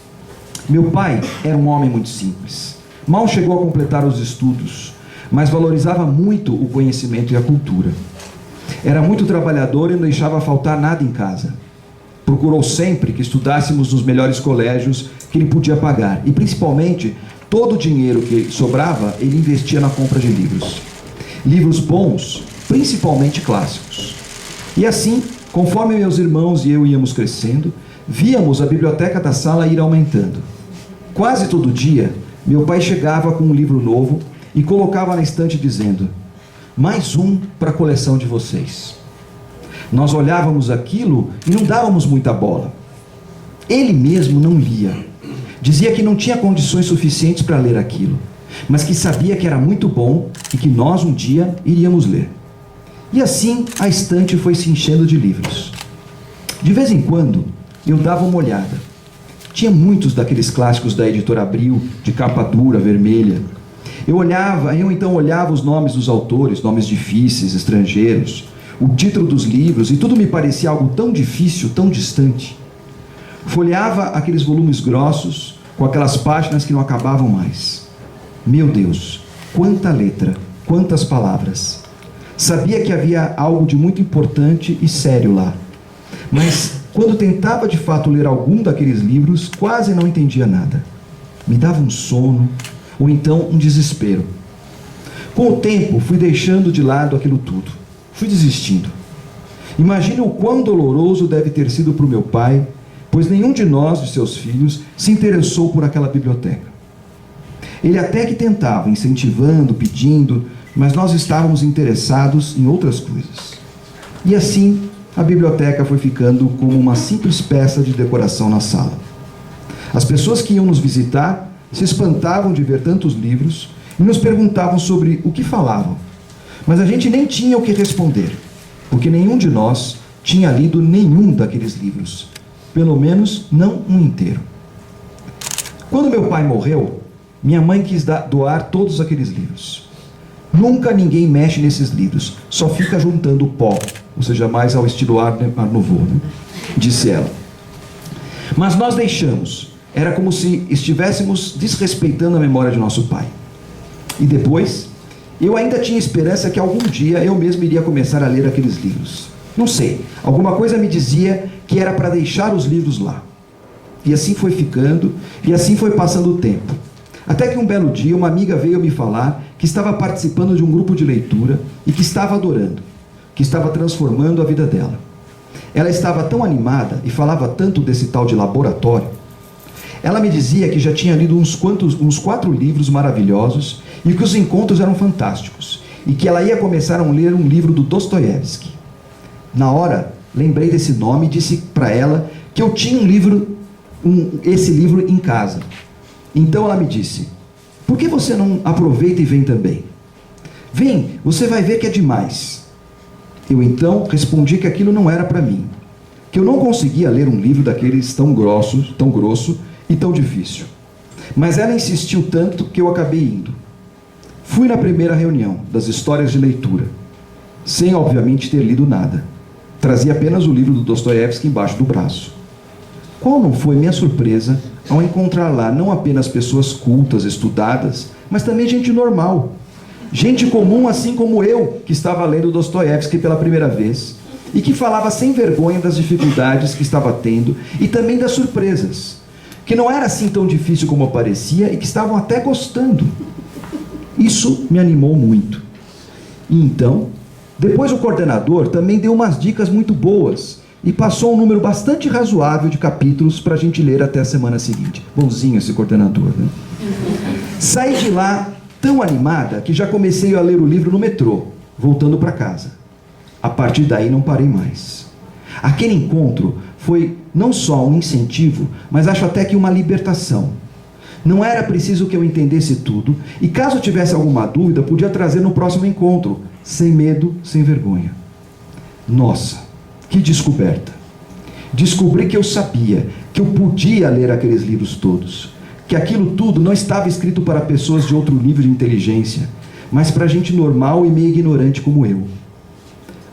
Meu pai era um homem muito simples. Mal chegou a completar os estudos, mas valorizava muito o conhecimento e a cultura. Era muito trabalhador e não deixava faltar nada em casa. Procurou sempre que estudássemos nos melhores colégios que ele podia pagar. E principalmente, todo o dinheiro que sobrava, ele investia na compra de livros. Livros bons, principalmente clássicos. E assim, conforme meus irmãos e eu íamos crescendo, víamos a biblioteca da sala ir aumentando. Quase todo dia, meu pai chegava com um livro novo e colocava na estante dizendo: mais um para a coleção de vocês. Nós olhávamos aquilo e não dávamos muita bola. Ele mesmo não lia. Dizia que não tinha condições suficientes para ler aquilo, mas que sabia que era muito bom e que nós um dia iríamos ler. E assim a estante foi se enchendo de livros. De vez em quando eu dava uma olhada. Tinha muitos daqueles clássicos da editora Abril, de capa dura, vermelha. Eu então olhava os nomes dos autores, nomes difíceis, estrangeiros, o título dos livros, e tudo me parecia algo tão difícil, tão distante. Folheava aqueles volumes grossos, com aquelas páginas que não acabavam mais. Meu Deus, quanta letra, quantas palavras. Sabia que havia algo de muito importante e sério lá. Mas, quando tentava de fato ler algum daqueles livros, quase não entendia nada. Me dava um sono, ou então um desespero. Com o tempo, fui deixando de lado aquilo tudo. Fui desistindo. Imagino o quão doloroso deve ter sido para o meu pai, pois nenhum de nós, de seus filhos, se interessou por aquela biblioteca. Ele até que tentava, incentivando, pedindo, mas nós estávamos interessados em outras coisas. E assim, a biblioteca foi ficando como uma simples peça de decoração na sala. As pessoas que iam nos visitar se espantavam de ver tantos livros e nos perguntavam sobre o que falavam. Mas a gente nem tinha o que responder, porque nenhum de nós tinha lido nenhum daqueles livros, pelo menos não um inteiro. Quando meu pai morreu, minha mãe quis doar todos aqueles livros. Nunca ninguém mexe nesses livros, só fica juntando pó, ou seja, mais ao estilo Art Nouveau, né? Disse ela. Mas nós deixamos, era como se estivéssemos desrespeitando a memória de nosso pai. E depois, eu ainda tinha esperança que algum dia eu mesmo iria começar a ler aqueles livros. Não sei, alguma coisa me dizia que era para deixar os livros lá. E assim foi ficando, e assim foi passando o tempo. Até que um belo dia uma amiga veio me falar que estava participando de um grupo de leitura e que estava adorando, que estava transformando a vida dela. Ela estava tão animada e falava tanto desse tal de laboratório. Ela me dizia que já tinha lido uns 4 livros maravilhosos e que os encontros eram fantásticos, e que ela ia começar a ler um livro do Dostoiévski. Na hora, lembrei desse nome e disse para ela que eu tinha esse livro em casa. Então ela me disse: por que você não aproveita e vem também? Vem, você vai ver que é demais. Eu então respondi que aquilo não era para mim, que eu não conseguia ler um livro daqueles tão grosso e tão difícil. Mas ela insistiu tanto que eu acabei indo. Fui na primeira reunião das histórias de leitura, sem obviamente ter lido nada. Trazia apenas o livro do Dostoiévski embaixo do braço. Qual não foi minha surpresa ao encontrar lá não apenas pessoas cultas, estudadas, mas também gente normal. Gente comum, assim como eu, que estava lendo Dostoiévski pela primeira vez, e que falava sem vergonha das dificuldades que estava tendo e também das surpresas, que não era assim tão difícil como parecia e que estavam até gostando. Isso me animou muito. E então, depois o coordenador também deu umas dicas muito boas e passou um número bastante razoável de capítulos para a gente ler até a semana seguinte. Bonzinho esse coordenador, né? Saí de lá tão animada que já comecei a ler o livro no metrô, voltando para casa. A partir daí não parei mais. Aquele encontro foi não só um incentivo, mas acho até que uma libertação. Não era preciso que eu entendesse tudo, e caso eu tivesse alguma dúvida, podia trazer no próximo encontro, sem medo, sem vergonha. Nossa, que descoberta! Descobri que eu sabia, que eu podia ler aqueles livros todos, que aquilo tudo não estava escrito para pessoas de outro nível de inteligência, mas para gente normal e meio ignorante como eu.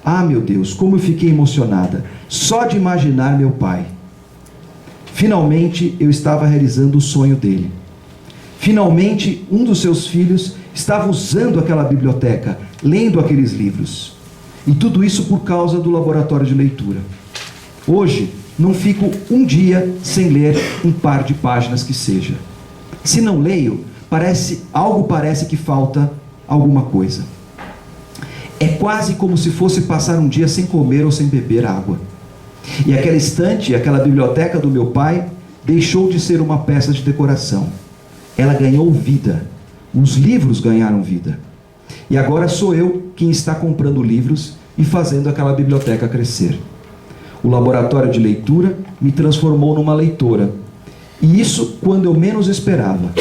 Ah, meu Deus, como eu fiquei emocionada, só de imaginar meu pai. Finalmente eu estava realizando o sonho dele. Finalmente um dos seus filhos estava usando aquela biblioteca, lendo aqueles livros. E tudo isso por causa do laboratório de leitura. Hoje, não fico um dia sem ler um par de páginas que seja. Se não leio, algo parece que falta alguma coisa. É quase como se fosse passar um dia sem comer ou sem beber água. E aquela estante, aquela biblioteca do meu pai, deixou de ser uma peça de decoração. Ela ganhou vida. Os livros ganharam vida. E agora sou eu quem está comprando livros e fazendo aquela biblioteca crescer. O laboratório de leitura me transformou numa leitora. E isso quando eu menos esperava.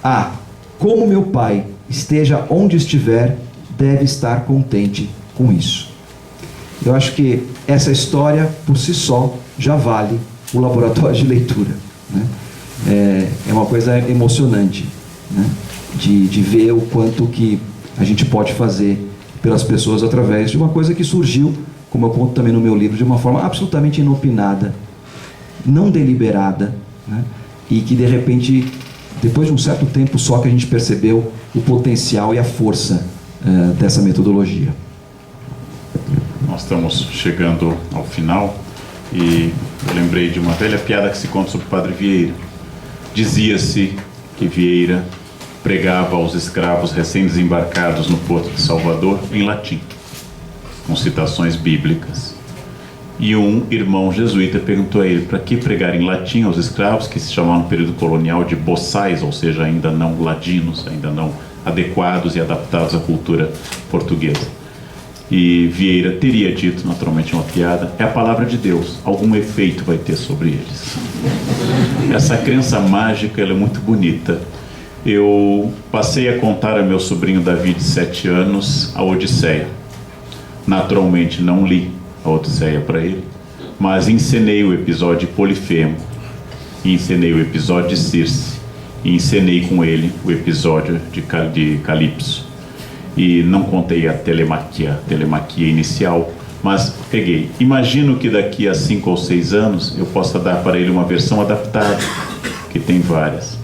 Ah, como meu pai, esteja onde estiver, deve estar contente com isso. Eu acho que essa história, por si só, já vale o laboratório de leitura, né? É uma coisa emocionante, né? De ver o quanto que a gente pode fazer pelas pessoas através de uma coisa que surgiu, como eu conto também no meu livro, de uma forma absolutamente inopinada, não deliberada, né? E que de repente, depois de um certo tempo só, que a gente percebeu o potencial e a força dessa metodologia. Nós estamos chegando ao final e eu lembrei de uma velha piada que se conta sobre o Padre Vieira. Dizia-se que Vieira pregava aos escravos recém-desembarcados no porto de Salvador em latim, com citações bíblicas. E um irmão jesuíta perguntou a ele para que pregar em latim aos escravos, que se chamavam no período colonial de boçais, ou seja, ainda não ladinos, ainda não adequados e adaptados à cultura portuguesa. E Vieira teria dito, naturalmente uma piada, é a palavra de Deus, algum efeito vai ter sobre eles. Essa crença mágica, ela é muito bonita. Eu passei a contar a meu sobrinho Davi, de 7 anos, a Odisseia. Naturalmente não li a Odisseia para ele, mas encenei o episódio de Polifemo, encenei o episódio de Circe, e encenei com ele o episódio de Calipso. E não contei a telemaquia inicial, mas peguei. Imagino que daqui a 5 ou 6 anos eu possa dar para ele uma versão adaptada, que tem várias.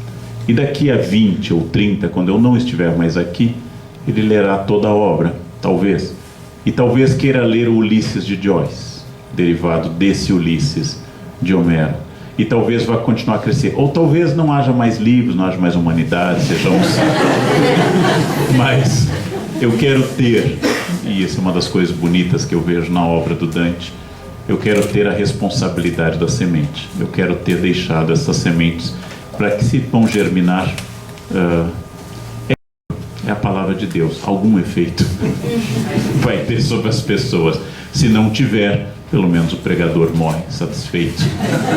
E daqui a 20 ou 30, quando eu não estiver mais aqui, ele lerá toda a obra, talvez. E talvez queira ler o Ulisses de Joyce, derivado desse Ulisses de Homero. E talvez vá continuar a crescer. Ou talvez não haja mais livros, não haja mais humanidade, sejamos... Mas eu quero ter, e essa é uma das coisas bonitas que eu vejo na obra do Dante, eu quero ter a responsabilidade da semente. Eu quero ter deixado essas sementes para que, se vão germinar, é a palavra de Deus, algum efeito vai ter sobre as pessoas. Se não tiver, pelo menos o pregador morre satisfeito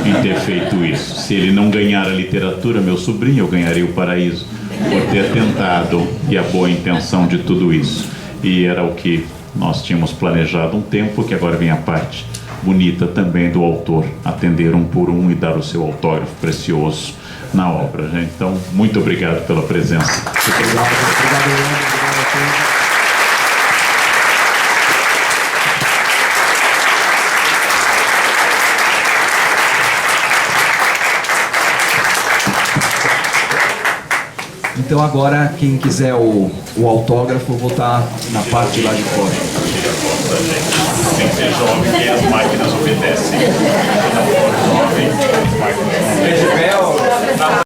em ter feito isso. Se ele não ganhar a literatura, meu sobrinho, eu ganharei o paraíso por ter tentado, e a boa intenção de tudo isso. E era o que nós tínhamos planejado um tempo, que agora vem a parte bonita também do autor, atender um por um e dar o seu autógrafo precioso na obra, gente. Então, muito obrigado pela presença. Obrigado. Então agora, quem quiser o autógrafo, eu vou estar na parte lá de fora. Tem que ser jovem, que as máquinas obedecem. Se não for jovem, as máquinas não obedecem.